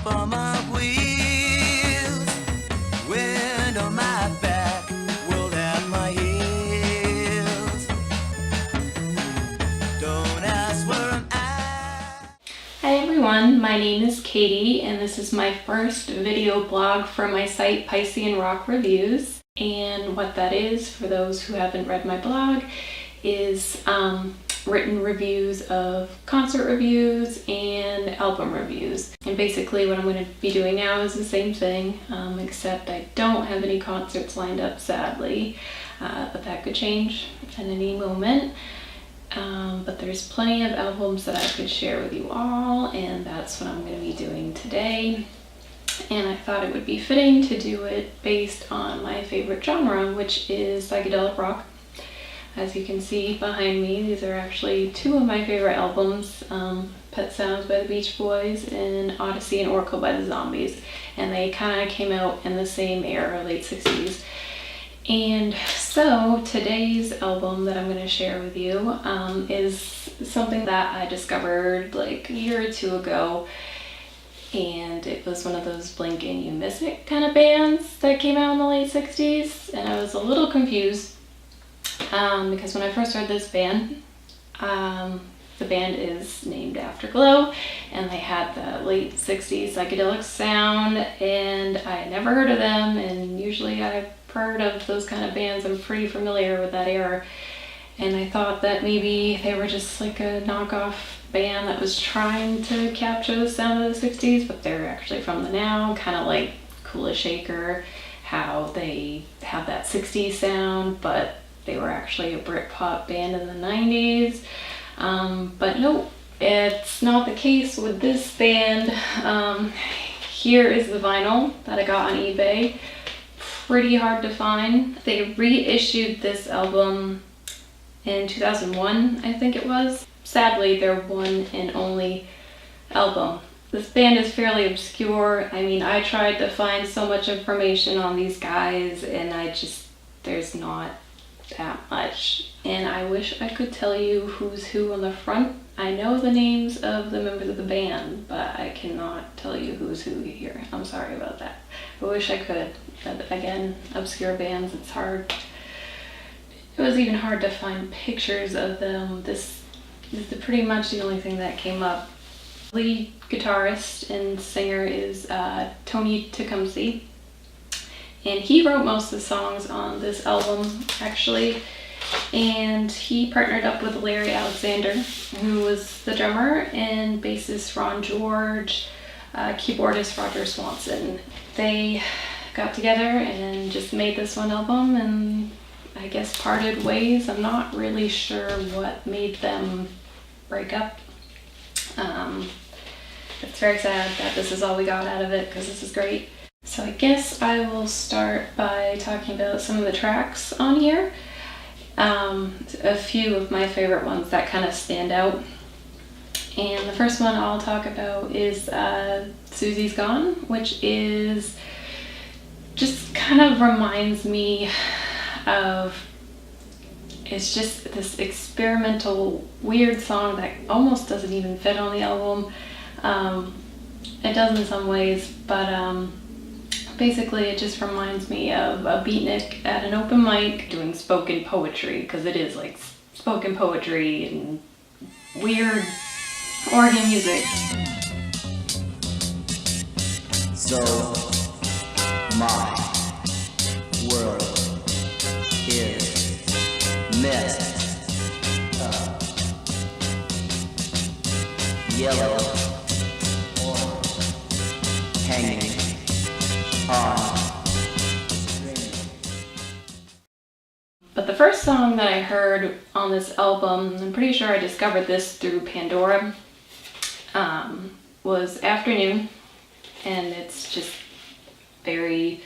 for my wheels, wind on my back, world at my heels. Don't ask where I'm at. Hi everyone, my name is Katie and this is my first video blog for my site Piscean Rock Reviews. And what that is, for those who haven't read my blog, is written reviews of concert reviews and album reviews. And basically what I'm going to be doing now is the same thing, except I don't have any concerts lined up, sadly, but that could change at any moment. But there's plenty of albums that I could share with you all, and that's what I'm going to be doing today. And I thought it would be fitting to do it based on my favorite genre, which is psychedelic rock. As you can see behind me, these are actually two of my favorite albums, Pet Sounds by the Beach Boys and Odyssey and Oracle by the Zombies. And they kind of came out in the same era, late 60s. And so today's album that I'm going to share with you is something that I discovered like a year or two ago. And it was one of those blink and you miss it kind of bands that came out in the late 60s. And I was a little confused because when I first heard this band, the band is named Afterglow, and they had the late 60s psychedelic sound, and I had never heard of them, and usually I've heard of those kind of bands. I'm pretty familiar with that era, and I thought that maybe they were just like a knockoff band that was trying to capture the sound of the 60s, but they're actually from the now, kind of like Cool as Shaker, how they have that 60s sound, but they were actually a Britpop band in the 90s. But no, it's not the case with this band. Here is the vinyl that I got on eBay. Pretty hard to find. They reissued this album in 2001, I think it was. Sadly, their one and only album. This band is fairly obscure. I mean, I tried to find so much information on these guys, and there's not that much. And I wish I could tell you who's who on the front. I know the names of the members of the band, but I cannot tell you who's who here. I'm sorry about that. I wish I could. But again, obscure bands, it's hard. It was even hard to find pictures of them. This is pretty much the only thing that came up. Lead guitarist and singer is Tony Tecumseh. And he wrote most of the songs on this album, actually. And he partnered up with Larry Alexander, who was the drummer, and bassist Ron George, keyboardist Roger Swanson. They got together and just made this one album, and I guess parted ways. I'm not really sure what made them break up. It's very sad that this is all we got out of it, because this is great. So I guess I will start by talking about some of the tracks on here. A few of my favorite ones that kind of stand out. And the first one I'll talk about is Susie's Gone, which is just kind of reminds me of, it's just this experimental weird song that almost doesn't even fit on the album. It does in some ways, but basically it just reminds me of a beatnik at an open mic doing spoken poetry, because it is like spoken poetry and weird organ music. So my world is messed up. Yellow or hanging on. But the first song that I heard on this album, I'm pretty sure I discovered this through Pandora, was Afternoon, and it's just very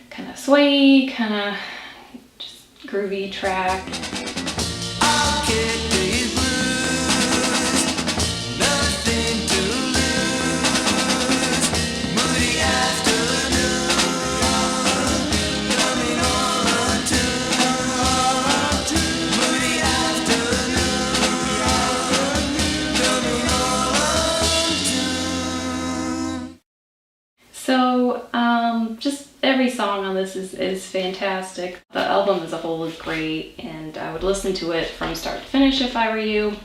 kind of sway, kind of just groovy track. every song on this is fantastic. The album as a whole is great, and I would listen to it from start to finish if I were you.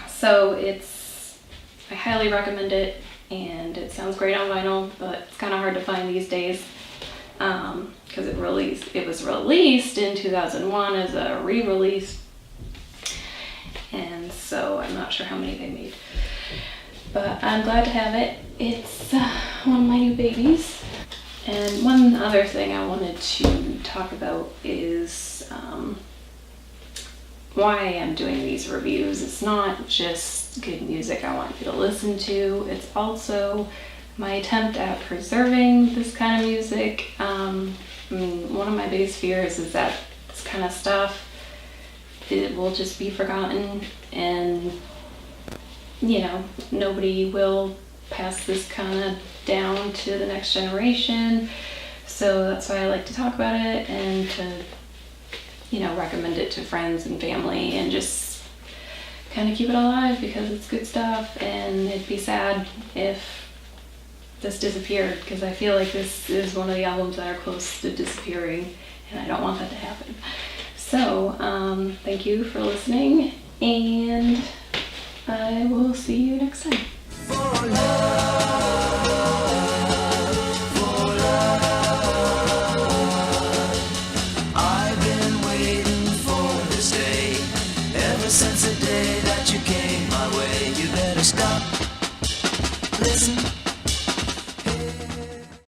So I highly recommend it, and it sounds great on vinyl, but it's kind of hard to find these days because it was released in 2001 as a re-release, and so I'm not sure how many they made. But I'm glad to have it. It's one of my new babies. And one other thing I wanted to talk about is why I'm doing these reviews. It's not just good music I want you to listen to. It's also my attempt at preserving this kind of music. One of my biggest fears is that this kind of stuff, it will just be forgotten, and nobody will pass this kind of down to the next generation. So that's why I like to talk about it and to recommend it to friends and family and just kind of keep it alive, because it's good stuff, and it'd be sad if this disappeared, because I feel like this is one of the albums that are close to disappearing, and I don't want that to happen. So thank you for listening, and I will see you next time.